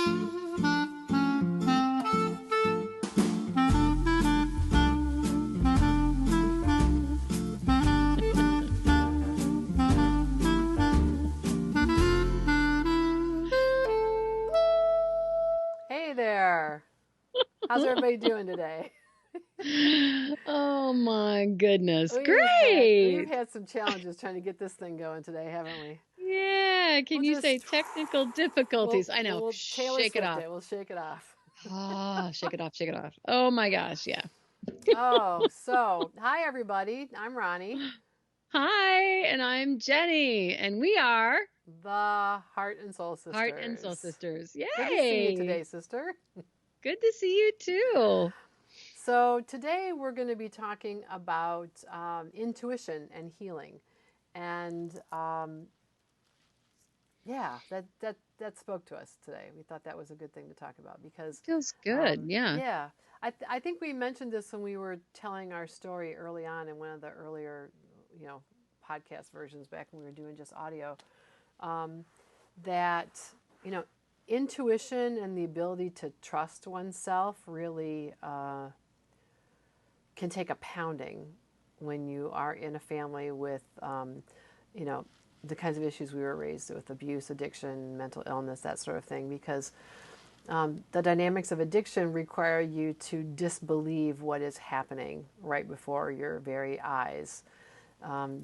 Hey there. How's everybody doing today? Oh my goodness. We've Great. had some challenges trying to get this thing going today, haven't we? Yeah. We'll Can you say just technical difficulties? I know. we'll Taylor Shake it Swift off. it. We'll shake it off. Ah, shake it off. Shake it off. Oh my gosh. Yeah. Oh, so hi everybody. I'm Ronnie, Hi, and I'm Jenny, and we are the Heart and Soul Heart and Soul Sisters. Sisters. Good to see you Yay. today, sister. Good to see you too. So today we're going to be talking about intuition and healing, and yeah, that spoke to us today. We thought that was a good thing to talk about because, Feels good. Yeah. yeah, I think we mentioned this when we were telling our story early on in one of the earlier, you know, podcast versions back when we were doing just audio. That you know, intuition and the ability to trust oneself really can take a pounding when you are in a family with, you know, the kinds of issues we were raised with abuse, addiction, mental illness, that sort of thing, because the dynamics of addiction require you to disbelieve what is happening right before your very eyes.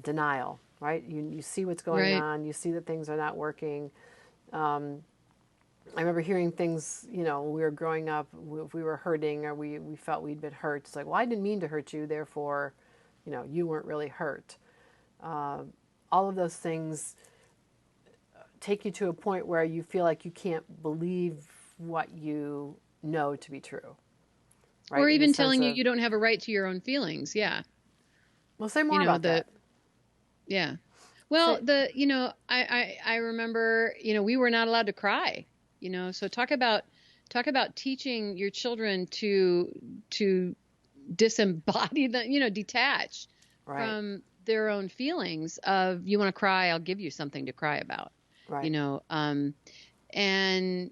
Denial, right? You see what's going Right. on, you see that things are not working. I remember hearing things, you know, when we were growing up, if we were hurting or we felt we'd been hurt, it's like, well, I didn't mean to hurt you, therefore, you know, you weren't really hurt. All of those things take you to a point where you feel like you can't believe what you know to be true, Or right? In the even sense telling you of, you don't have a right to your own feelings. Yeah. well, say You more know, about the that. Yeah. Well, Say, I remember, we were not allowed to cry, so talk about teaching your children to disembody the, detach right, from their own feelings of you want to cry, I'll give you something to cry about, you right, know, um, and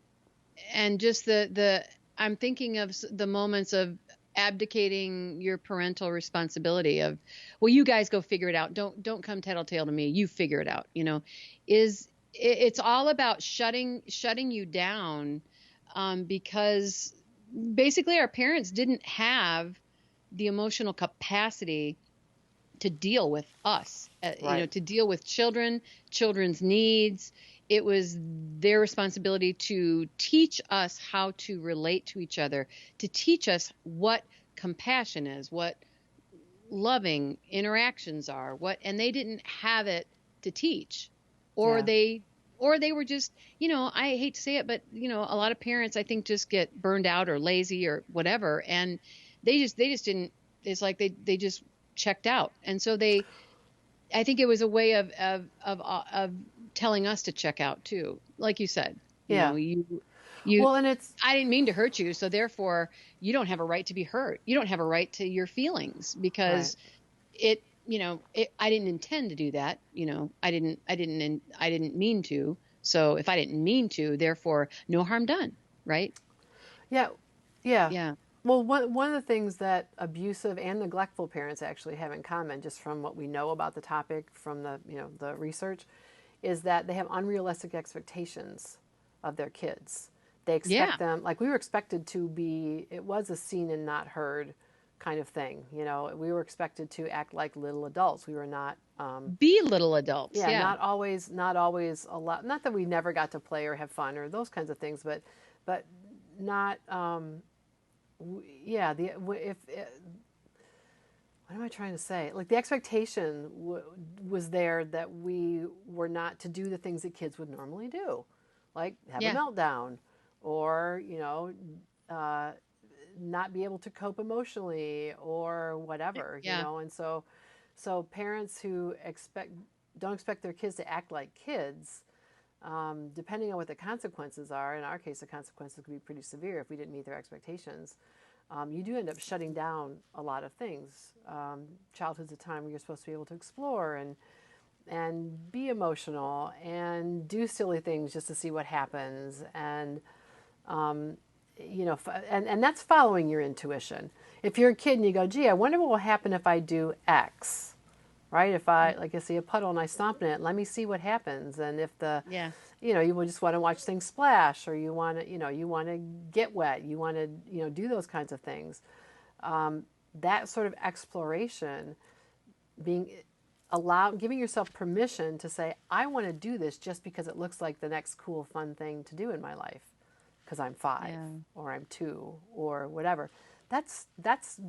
just the I'm thinking of the moments of abdicating your parental responsibility of, well, you guys go figure it out, don't come tattletale to me, you figure it out, it's all about shutting you down, because basically our parents didn't have the emotional capacity to deal with us, right, to deal with children's needs. It was their responsibility to teach us how to relate to each other, to teach us what compassion is, what loving interactions are, and they didn't have it to teach, or yeah, they were just, I hate to say it, but a lot of parents, I think, just get burned out or lazy or whatever, and they just didn't. It's like they just checked out, and so I think it was a way of telling us to check out too. Like you said, yeah. you Well, and it's I didn't mean to hurt you, so therefore you don't have a right to be hurt. You don't have a right to your feelings right. because I didn't intend to do that. I didn't mean to. So if I didn't mean to, therefore no harm done, right? Yeah, yeah. Yeah. Well, one of the things that abusive and neglectful parents actually have in common, just from what we know about the topic from the the research, is that they have unrealistic expectations of their kids. They expect Yeah. them, like we were expected to be. It was a seen and not heard kind of thing. You know, we were expected to act like little adults. We were not. Be little adults. Yeah, Yeah. not always a lot. Not that we never got to play or have fun or those kinds of things, but not. Yeah, the if what am I trying to say? Like the expectation was there that we were not to do the things that kids would normally do, like have a Yeah. meltdown, or uh, not be able to cope emotionally or whatever, Yeah. and so parents who expect don't expect their kids to act like kids, depending on what the consequences are. In our case, the consequences could be pretty severe if we didn't meet their expectations. You do end up shutting down a lot of things. Childhood's a time where you're supposed to be able to explore and be emotional and do silly things just to see what happens. And And that's following your intuition. If you're a kid and you go, gee, I wonder what will happen if I do X, right? If I, like, I see a puddle and I stomp in it, let me see what happens. And if Yeah. you would just want to watch things splash, or you want to, you want to get wet, you want to, do those kinds of things. That sort of exploration, being giving yourself permission to say, I want to do this just because it looks like the next cool, fun thing to do in my life, because I'm 5 Yeah. or I'm 2 or whatever. That's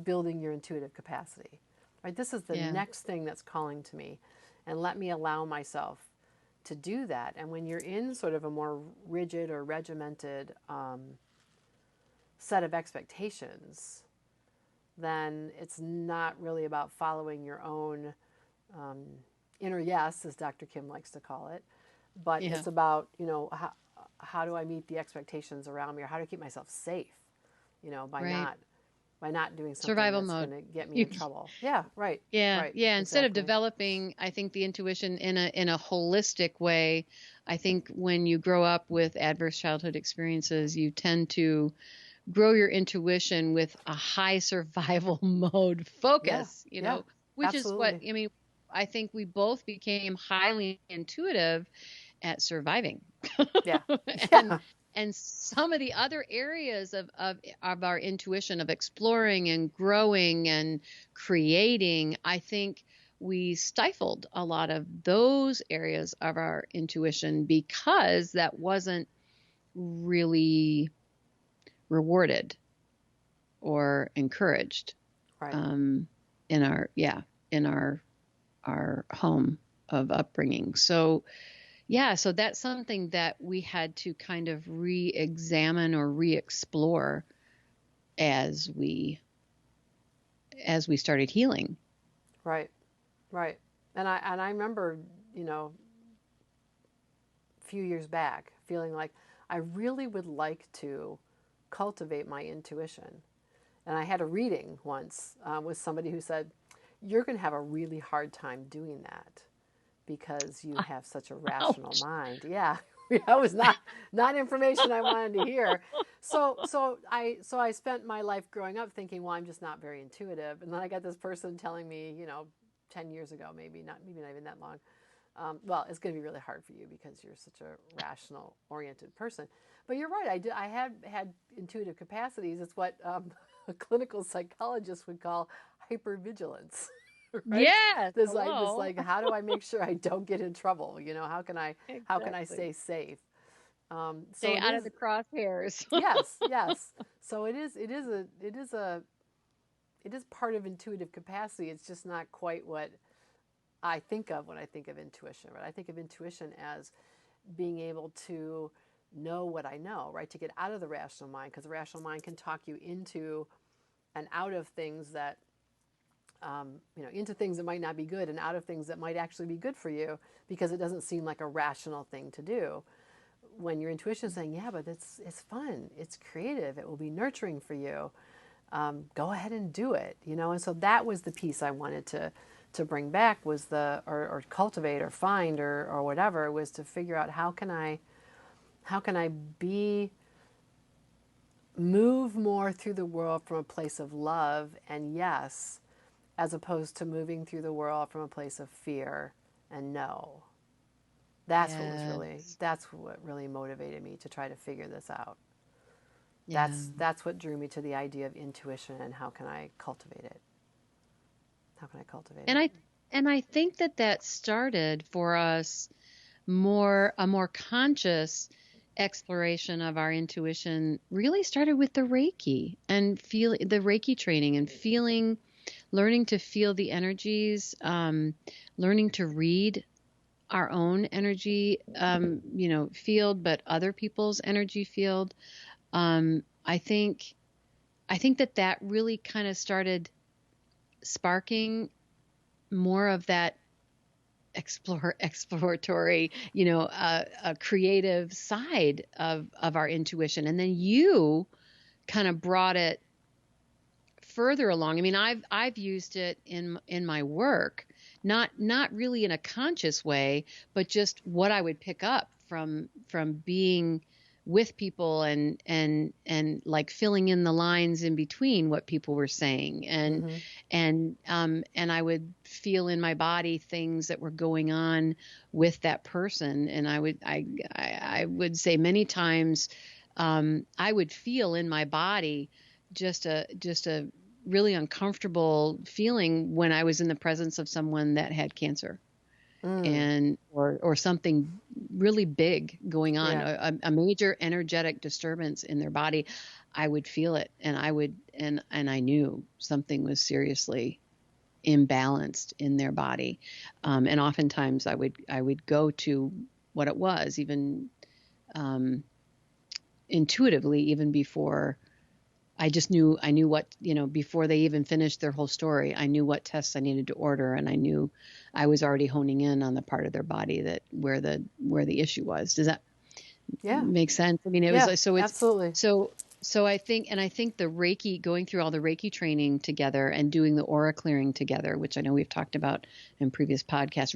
building your intuitive capacity, right? This is the Yeah. next thing that's calling to me, and let me allow myself to do that. And when you're in sort of a more rigid or regimented set of expectations, then it's not really about following your own inner yes, as Dr. Kim likes to call it, but Yeah. it's about, how do I meet the expectations around me, or how do I keep myself safe, by Right. not doing something Survival that's going mode. to get me You, in trouble. Yeah, right, yeah. right, Yeah. Instead of exactly. developing, I think the intuition in a holistic way, I think when you grow up with adverse childhood experiences, you tend to grow your intuition with a high survival mode Yeah, focus, yeah, which is what, absolutely. I mean, I think we both became highly intuitive at surviving. Yeah, and yeah, and some of the other areas of our intuition of exploring and growing and creating, I think we stifled a lot of those areas of our intuition because that wasn't really rewarded or encouraged right, um, in our home of upbringing. So yeah, so that's something that we had to kind of re-examine or re-explore as we started healing. right, right. And I remember, a few years back feeling like I really would like to cultivate my intuition. And I had a reading once with somebody who said, you're going to have a really hard time doing that because you have such a rational Ouch. mind. Yeah, that was not information I wanted to hear. So I spent my life growing up thinking, well, I'm just not very intuitive. And then I got this person telling me, 10 years ago, maybe not even that long. Well, it's going to be really hard for you because you're such a rational oriented person. But you're right. I have had intuitive capacities. It's what a clinical psychologist would call hypervigilance. Right? Yes, This hello. like, how do I make sure I don't get in trouble? How can I Exactly. stay safe? So Stay it out of is. the crosshairs. Yes, yes. So it is part of intuitive capacity. It's just not quite what I think of when I think of intuition. Right? I think of intuition as being able to know what I know, right? To get out of the rational mind, because the rational mind can talk you into and out of things that into things that might not be good and out of things that might actually be good for you, because it doesn't seem like a rational thing to do. When your intuition is saying, yeah, but it's fun, it's creative, it will be nurturing for you, go ahead and do it. And so that was the piece I wanted to bring back, was or cultivate or find or whatever, was to figure out how can I be move more through the world from a place of love and yes, as opposed to moving through the world from a place of fear and no. Yes. That's what really motivated me to try to figure this out. Yeah. That's what drew me to the idea of intuition and how can I cultivate it? How can I cultivate And it? I think that started for us a more conscious exploration of our intuition really started with the Reiki and feel the Reiki training and learning to feel the energies, learning to read our own energy, field, but other people's energy field. I think, that really kind of started sparking more of that exploratory, a creative side of our intuition. And then you kind of brought it further along. I mean, I've used it in my work, not really in a conscious way, but just what I would pick up from being with people and like filling in the lines in between what people were saying Mm-hmm. and I would feel in my body things that were going on with that person. And I would say many times I would feel in my body just a really uncomfortable feeling when I was in the presence of someone that had cancer Mm. and or something really big going on, Yeah. a major energetic disturbance in their body. I would feel it, and I knew something was seriously imbalanced in their body. And oftentimes I would go to what it was, even um, intuitively, even before I knew what, before they even finished their whole story, I knew what tests I needed to order, and I knew I was already honing in on the part of their body that where the issue was. Does that Yeah. make sense? I mean, it was Yeah. like, so it's Absolutely. so I think the Reiki, going through all the Reiki training together and doing the aura clearing together, which I know we've talked about in previous podcasts,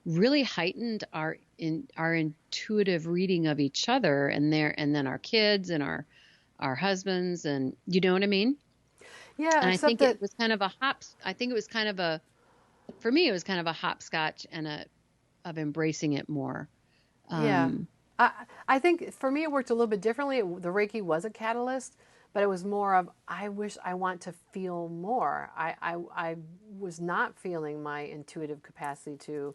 really heightened our intuitive reading of each other and then our kids and our husbands, and you know what I mean? Yeah. And I Except think that. it was kind of a I think it was kind of for me, it was kind of a hopscotch and of embracing it more. Yeah. Um, I I think for me it worked a little bit differently. The Reiki was a catalyst, but it was more of I wish I want to feel more. I was not feeling my intuitive capacity to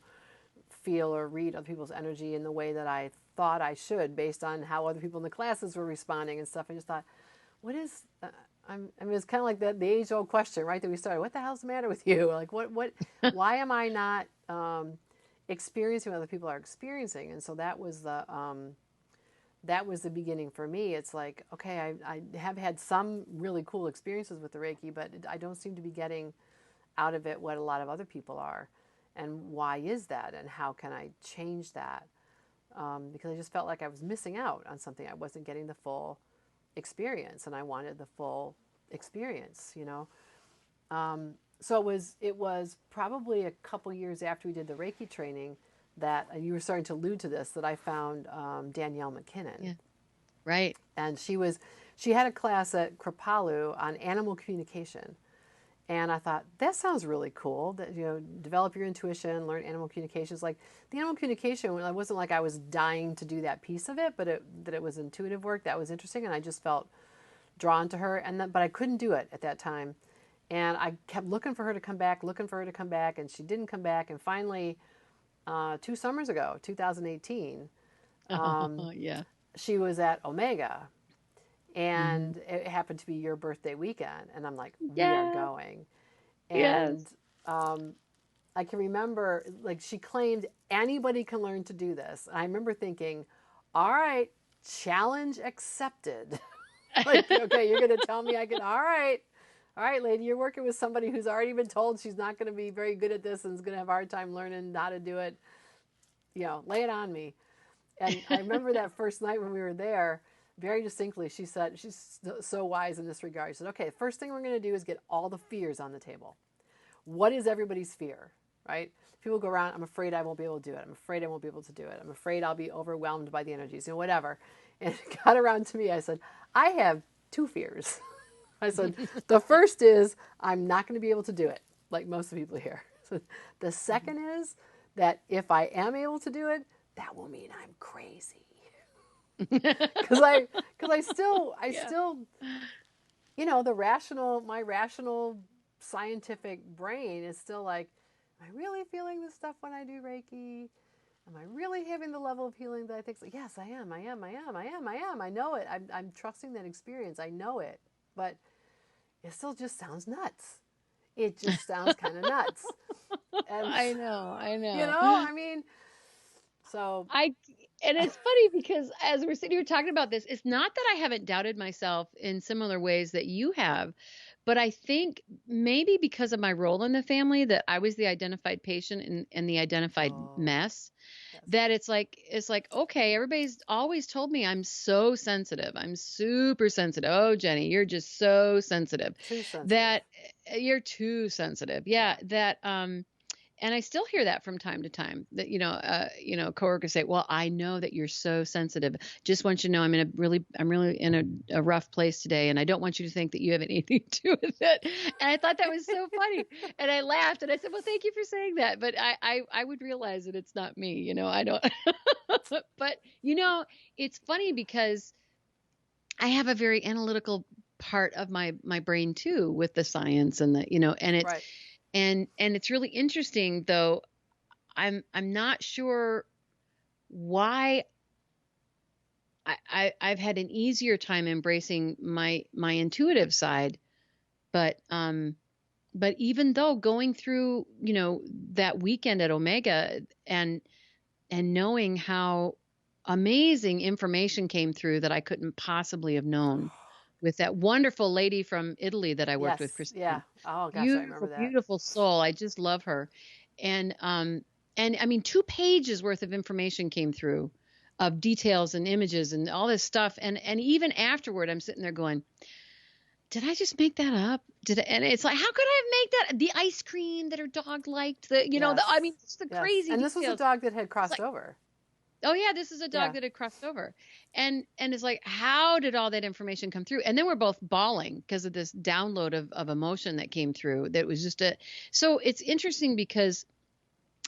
feel or read other people's energy in the way that I thought I should based on how other people in the classes were responding and stuff. I just thought, what is I mean, it's kind of like the age old question, right? That we started. What the hell's the matter with you? Like, why am I not experiencing what other people are experiencing? And so that was the beginning for me. It's like, okay, I have had some really cool experiences with the Reiki, but I don't seem to be getting out of it what a lot of other people are. And why is that? And how can I change that? Because I just felt like I was missing out on something. I wasn't getting the full experience, and I wanted the full experience, you know. So it was probably a couple years after we did the Reiki training that you were starting to allude to this, that I found Danielle McKinnon, yeah, right. and she had a class at Kripalu on animal communication. And I thought that sounds really cool. That develop your intuition, learn animal communications. Like the animal communication, it wasn't like I was dying to do that piece of it, but that it was intuitive work that was interesting, and I just felt drawn to her. But I couldn't do it at that time, and I kept looking for her to come back, and she didn't come back. And finally, 2 summers ago, 2018, Oh, yeah. she was at Omega, Hmm. and it happened to be your birthday weekend, and I'm like, we are Yeah. going. And Yes. I can remember, like, she claimed anybody can learn to do this. And I remember thinking, all right, challenge accepted. Like, okay, you're going to tell me I can, all right, lady, you're working with somebody who's already been told she's not going to be very good at this and is going to have a hard time learning how to do it. Lay it on me. And I remember that first night when we were there, very distinctly, she said, she's so wise in this regard. She said, okay, the first thing we're going to do is get all the fears on the table. What is everybody's fear, right? People go around, I'm afraid I won't be able to do it. I'm afraid I won't be able to do it. I'm afraid I'll be overwhelmed by the energies, whatever. And it got around to me. I said, I have two fears. I said, the first is I'm not going to be able to do it, like most of the people here. So the second is that if I am able to do it, that will mean I'm crazy. Because I Yeah. still, my rational scientific brain is still like, am I really feeling this stuff when I do Reiki? Am I really having the level of healing that I think? So? Yes, I am. I am. I am. I am. I am. I know it. I'm trusting that experience. I know it. But it still just sounds nuts. It just sounds kind of nuts. And, I know. I I know. mean, so, I and it's funny because as we're sitting here talking about this, it's not that I haven't doubted myself in similar ways that you have, but I think maybe because of my role in the family that I was the identified patient and the identified oh, mess, yes. that it's like okay, everybody's always told me I'm so sensitive. I'm super sensitive. Oh, Jenny, you're just so sensitive. Too sensitive. That you're too sensitive. Yeah, Yeah. that and I still hear that from time to time that, coworkers say, well, I know that you're so sensitive. Just want you to know I'm really in a rough place today. And I don't want you to think that you have anything to do with it. And I thought that was so funny. And I laughed and I said, well, thank you for saying that. But I would realize that it's not me, I don't, but it's funny because I have a very analytical part of my brain too, with the science and and it's, Right. and it's really interesting though. I'm not sure why I've had an easier time embracing my intuitive side, but even though going through, that weekend at Omega and knowing how amazing information came through that I couldn't possibly have known with that wonderful lady from Italy that I worked with, Yes. Yeah. Christine. Oh gosh, I remember Beautiful, that. beautiful soul. I just love her. And I mean, 2 pages worth of information came through of details and images and all this stuff. And even afterward, I'm sitting there going, did I just make that up? And it's like, how could I have made that? The ice cream that her dog liked, Yes. I mean, just the Yes. crazy And this was a details. dog that had It's crossed like, over. oh yeah, this is a dog Yeah. that had crossed over. And it's like, how did all that information come through? And then we're both bawling because of this download of emotion that came through. That was so it's interesting because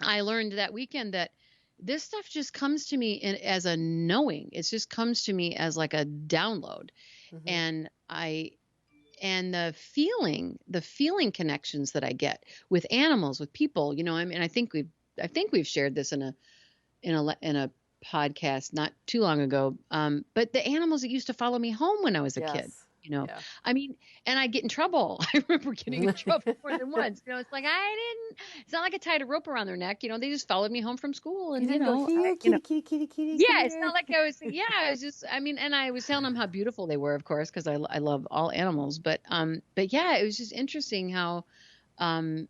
I learned that weekend that this stuff just comes to me as a knowing. It just comes to me as like a download. Mm-hmm. And the feeling connections that I get with animals, with people, I mean, I think we've shared this in a podcast not too long ago. But the animals that used to follow me home when I was a kid, Yes. Yeah. I mean, and I get in trouble. I remember getting in trouble more than once. It's like it's not like I tied a rope around their neck. They just followed me home from school, You and didn't go here, kitty, kitty, kitty, kitty, come yeah, it's here. not like I was just, I mean, and I was telling them how beautiful they were, of course, because I love all animals. But yeah, it was just interesting um,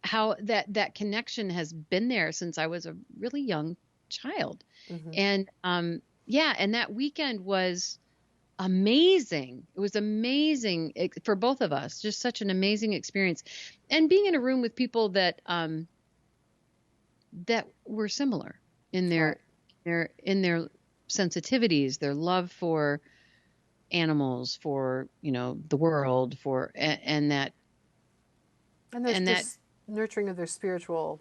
how that connection has been there since I was a really young child. Mm-hmm. And yeah, and that weekend was amazing. It was amazing for both of us, just such an amazing experience. And being in a room with people that were similar in Right. their sensitivities, their love for animals, for, the world, and that And there's and that just nurturing of their spiritual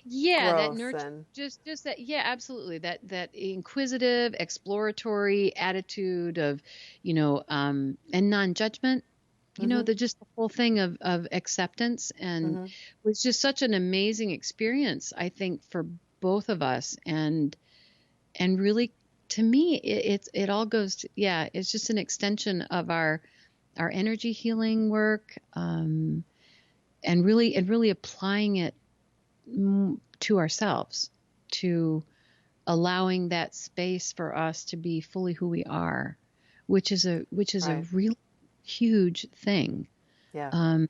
yeah, that growth nurture, and just that, yeah, absolutely, that inquisitive, exploratory attitude of, and non-judgment, mm-hmm. the whole thing of acceptance, and Mm-hmm. was just such an amazing experience, I think, for both of us. And really, to me, it all goes to, yeah, it's just an extension of our energy healing work, and really applying it to ourselves, to allowing that space for us to be fully who we are, which is a Right. real huge thing. Yeah. Um,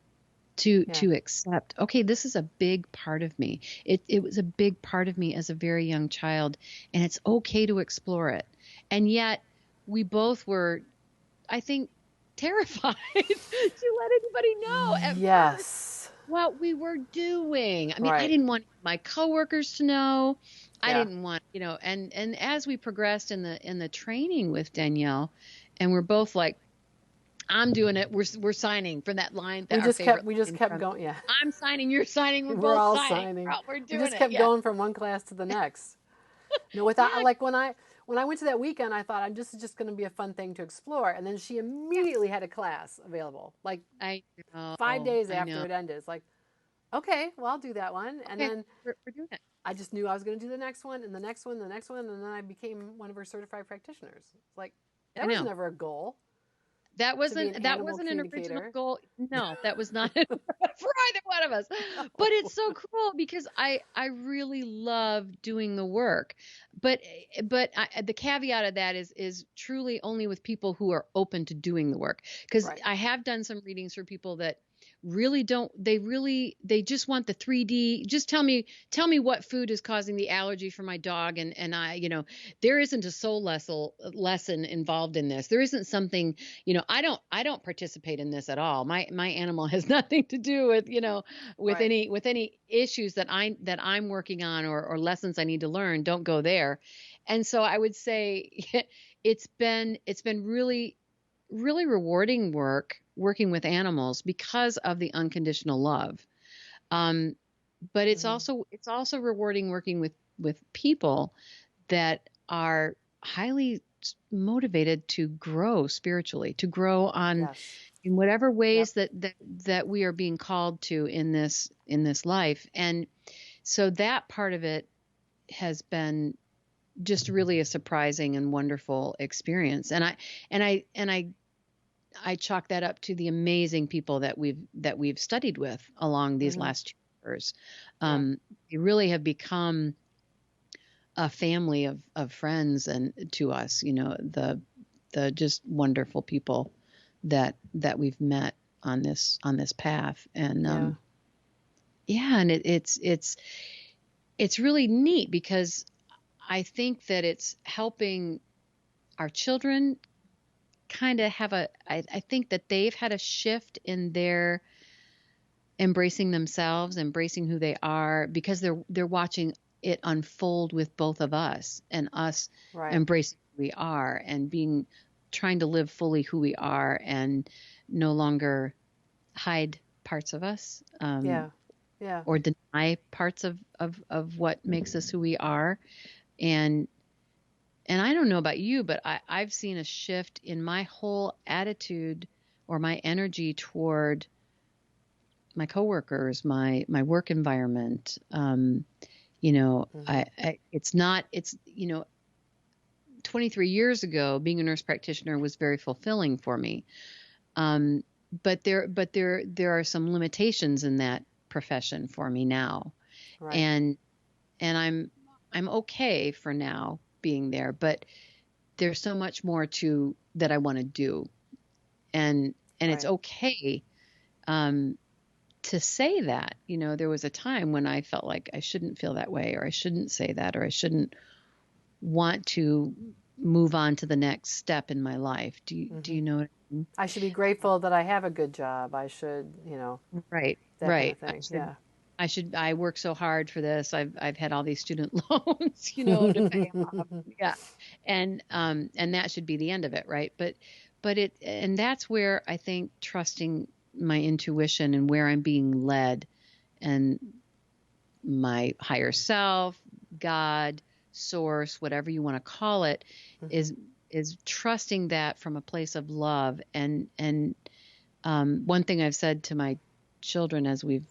Yeah. to accept, okay, this is a big part of me. It was a big part of me as a very young child, and it's okay to explore it. And yet we both were, I think, terrified to let anybody know at first Yes. what we were doing. I mean, I Right. didn't want my coworkers to know. I Yeah. didn't want, and as we progressed in the training with Danielle, and we're both like, I'm doing it. We're signing from that line, that our favorite We just line kept from, going. Yeah. I'm signing, you're signing, we're We're both all signing. signing. We're We doing just it. kept Yeah. going from one class to the next. No, without Yeah. like when I went to that weekend, I thought this is just going to be a fun thing to explore, and then she Yes. immediately had a class available, like I 5 days I after know. it ended. It's like, okay, well, I'll do that one, and Okay. then We're doing it. I just knew I was going to do the next one, and the next one, and the next one, and then I became one of her certified practitioners. It's like I that was know. never a goal That to be an wasn't that animal wasn't an original communicator. goal. No, that was not for either one of us. But it's so cool because I really love doing the work. But the caveat of that is truly only with people who are open to doing the work. Because Right. I have done some readings for people that really don't, they just want the 3D, just tell me what food is causing the allergy for my dog. And there isn't a lesson involved in this. There isn't something, I don't participate in this at all. My animal has nothing to do with, Right. with any issues that I'm working on, or lessons I need to learn. Don't go there. And so I would say it's been really, really rewarding working with animals because of the unconditional love. Um, but Hmm. it's also rewarding working with people that are highly motivated to grow spiritually, to grow on Yes. in whatever Yep. ways that we are being called to in this life. And so that part of it has been just really a surprising and wonderful experience. And I chalk that up to the amazing people that we've studied with along these Hmm. last 2 years. Yeah. They really have become a family of friends and to us, the just wonderful people that we've met on this path. And Yeah. yeah, and it's really neat because I think that it's helping our children kind of have I think that they've had a shift in their embracing themselves, embracing who they are, because they're watching it unfold with both of us, and us Right. embracing who we are, and being trying to live fully who we are, and no longer hide parts of us, Yeah. Yeah. or deny parts of what makes us who we are. And And I don't know about you, but I've seen a shift in my whole attitude or my energy toward my coworkers, my work environment. Hmm. It's not, 23 years ago, being a nurse practitioner was very fulfilling for me. Um, but there are some limitations in that profession for me now. Right. And, and I'm okay for now being there, but there's so much more to that I want to do. And it's Right. okay, um, to say that. There was a time when I felt like I shouldn't feel that way, or I shouldn't say that, or I shouldn't want to move on to the next step in my life. Do Hmm. you know what I mean? I should be grateful that I have a good job. I should, Right, that kind of right. I thing. should Yeah. I work so hard for this. I've had all these student loans, to pay off. Yeah. And that should be the end of it, right? And that's where I think trusting my intuition and where I'm being led, and my higher self, God, source, whatever you want to call it, Hmm. is trusting that from a place of love. And one thing I've said to my children, as we've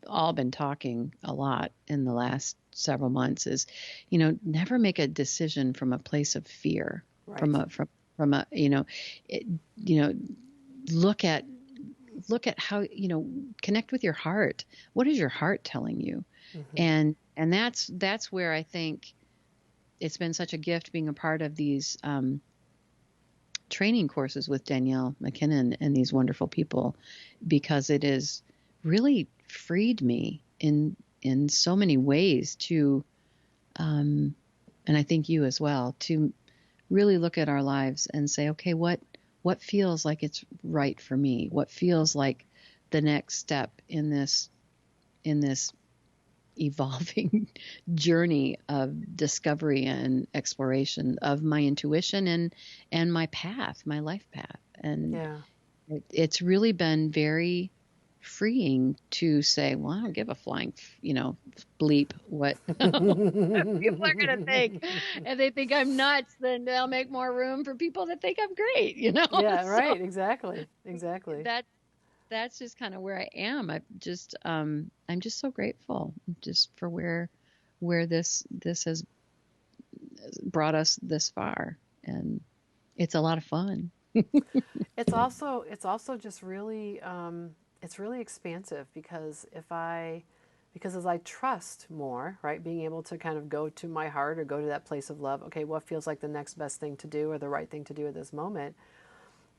all been talking a lot in the last several months, is, never make a decision from a place of fear, from Right. a it, you know look at how, connect with your heart. What is your heart telling you? Hmm. And that's where I think it's been such a gift being a part of these training courses with Danielle McKinnon and these wonderful people, because it has really freed me in so many ways to, um, and I think you as well, to really look at our lives and say, okay, what feels like it's right for me? What feels like the next step in this evolving journey of discovery and exploration of my intuition and my path, my life path. And Yeah. it's really been very freeing to say, well, I don't give a flying, bleep what people are going to think. If they think I'm nuts, then they'll make more room for people that think I'm great, Yeah. So Right. Exactly. Exactly. that that's just kind of where I am. I'm just so grateful just for where this has brought us this far, and it's a lot of fun. It's also just really it's really expansive because as I trust more, right, being able to kind of go to my heart or go to that place of love. Okay, what feels like the next best thing to do or the right thing to do at this moment?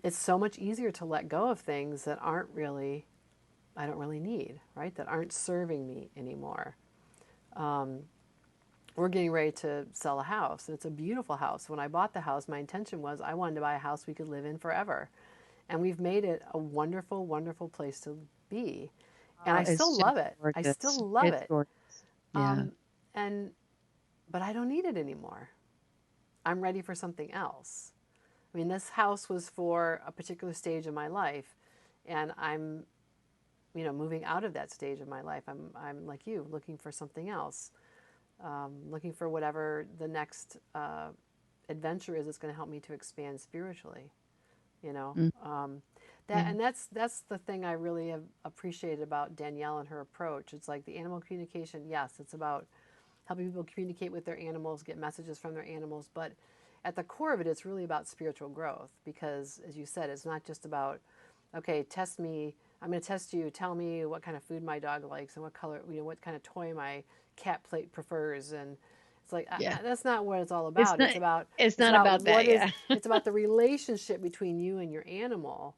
It's so much easier to let go of things that aren't really I don't really need, right? That aren't serving me anymore. We're getting ready to sell a house. It's a beautiful house. When I bought the house, my intention was I wanted to buy a house we could live in forever. And we've made it a wonderful, wonderful place to be. And Oh, I it's still just love it. I still gorgeous. love It's it. gorgeous. Yeah. And but I don't need it anymore. I'm ready for something else. I mean, this house was for a particular stage of my life, and I'm, moving out of that stage of my life. I'm like you, looking for something else, looking for whatever the next adventure is that's going to help me to expand spiritually. You know, Mm, that yeah. and that's the thing I really have appreciated about Danielle and her approach. It's like the animal communication. Yes, it's about helping people communicate with their animals, get messages from their animals. But at the core of it, it's really about spiritual growth because, as you said, it's not just about, okay, test me. I'm going to test you. Tell me what kind of food my dog likes and what color, what kind of toy my cat plate prefers. And it's like Yeah. that's not what it's all It's about. not it's It's not about about what that, is yeah. it's about the relationship between you and your animal,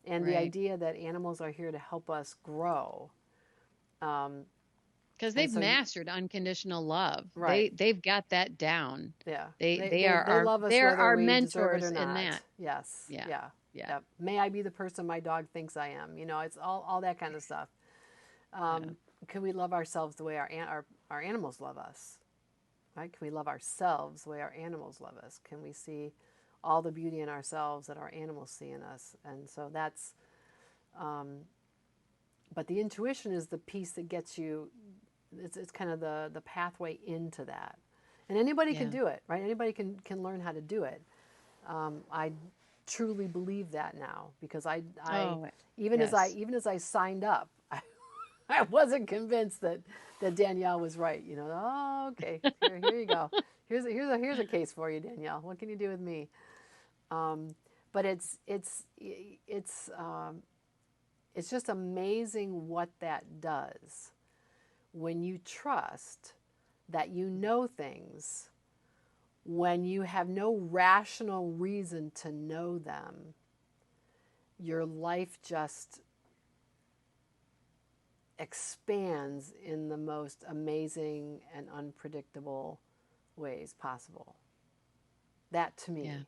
and the Right. idea that animals are here to help us grow. Um, Because and they've so you, mastered unconditional love. right. They've got that down. Yeah, They they, they they are they our love us they're whether our we deserve it or mentors in not. that. Yes, Yeah. yeah, Yeah. yep. May I be the person my dog thinks I am. It's all that kind of stuff. Yeah. Can we love ourselves the way our animals love us? Right? Can we love ourselves the way our animals love us? Can we see all the beauty in ourselves that our animals see in us? And so that's. But the intuition is the piece that gets you. It's kind of the pathway into that, and anybody can Yeah. do it, right? Anybody can learn how to do it. I truly believe that now because I Oh, even as I yes. even as I signed up, I wasn't convinced that Danielle was right. Oh, okay, here you go. Here's a case for you, Danielle. What can you do with me? But it's just amazing what that does when you trust that you know things when you have no rational reason to know them. Your life just expands in the most amazing and unpredictable ways possible. That to Yeah. me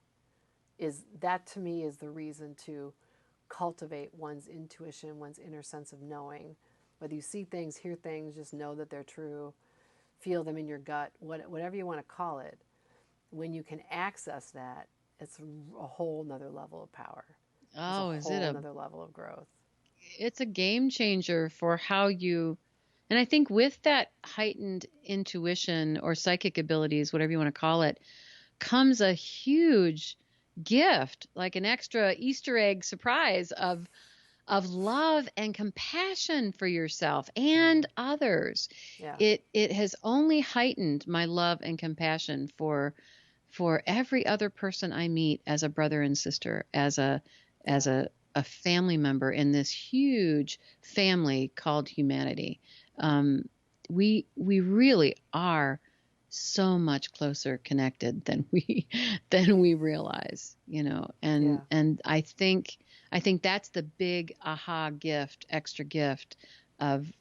that to me is the reason to cultivate one's intuition, one's inner sense of knowing. Whether you see things, hear things, just know that they're true, feel them in your gut, whatever you want to call it. When you can access that, it's a whole nother level of power. It's a Oh, is it whole a nother level of growth. it's a game changer for how you and I think with that heightened intuition or psychic abilities, whatever you want to call it, comes a huge gift, like an extra Easter egg surprise of love and compassion for yourself and others. Yeah. It has only heightened my love and compassion for every other person I meet as a brother and sister, as Yeah. a family member in this huge family called humanity. Um, we really are so much closer connected than we than we realize, Yeah. and I think that's the big aha gift, extra gift of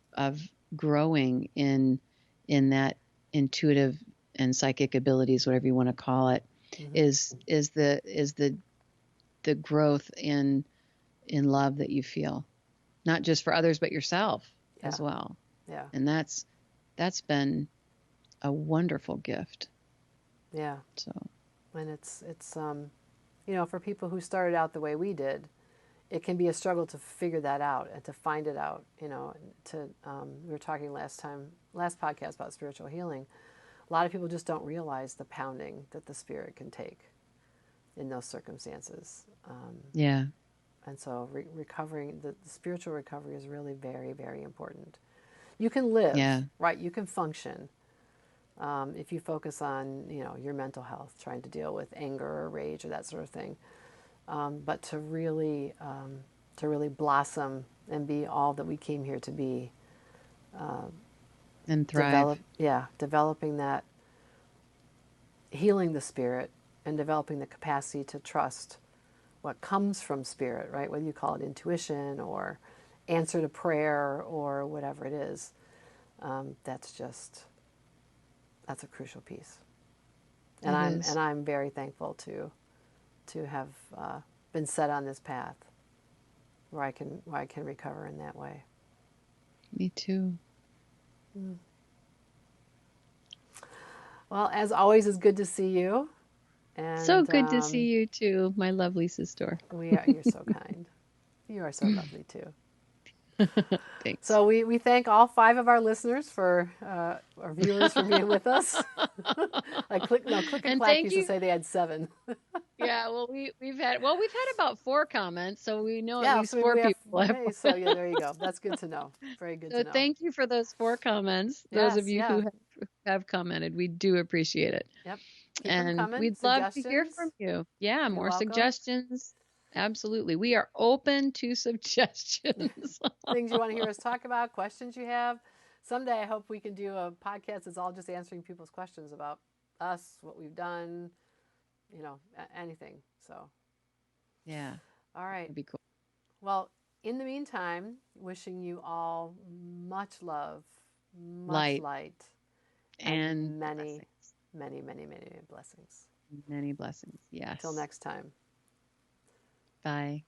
growing in that intuitive and psychic abilities, whatever you want to call it, Mm-hmm. is the growth in love that you feel, not just for others but yourself Yeah. as well. Yeah. And that's been a wonderful gift. Yeah. So And it's for people who started out the way we did, it can be a struggle to figure that out and to find it out. We were talking last podcast about spiritual healing. A lot of people just don't realize the pounding that the spirit can take in those circumstances. yeah, And so recovering, the spiritual recovery is really very, very important. You can live, yeah, right? You can function if you focus on, your mental health, trying to deal with anger or rage or that sort of thing. But to really blossom and be all that we came here to be, and thrive. developing that, healing the spirit, and developing the capacity to trust what comes from spirit, right? Whether you call it intuition or answer to prayer or whatever it is. That's a crucial piece. And It is. I'm very thankful to have been set on this path where I can recover in that way. Me too. Well, as always, it's good to see you, So and good to see you too, my lovely sister. you're so kind. You are so lovely too. Thanks. So we thank all 5 of our listeners for our viewers for being with us. Like Click and And Clack thank used to you. say they had 7. Yeah, well, we've had about 4 comments, so we know at Yeah, least so 4 we have. people have. Hey, so yeah, there you go. That's good to know. Very good So to know. thank you for those 4 comments. Those of Yes, you yeah, who have commented, we do appreciate it. yep. Keep them And coming. we'd love to hear from Suggestions. you. Yeah, You're more welcome. suggestions. Absolutely. We are open to suggestions. Things you want to hear us talk about, questions you have. Someday I hope we can do a podcast that's all just answering people's questions about us, what we've done, anything. So, Yeah, all right. that'd be cool. Well, in the meantime, wishing you all much love, much Light light, and and many, blessings. many, many, many blessings. Many blessings. Until Yes. next time. Bye.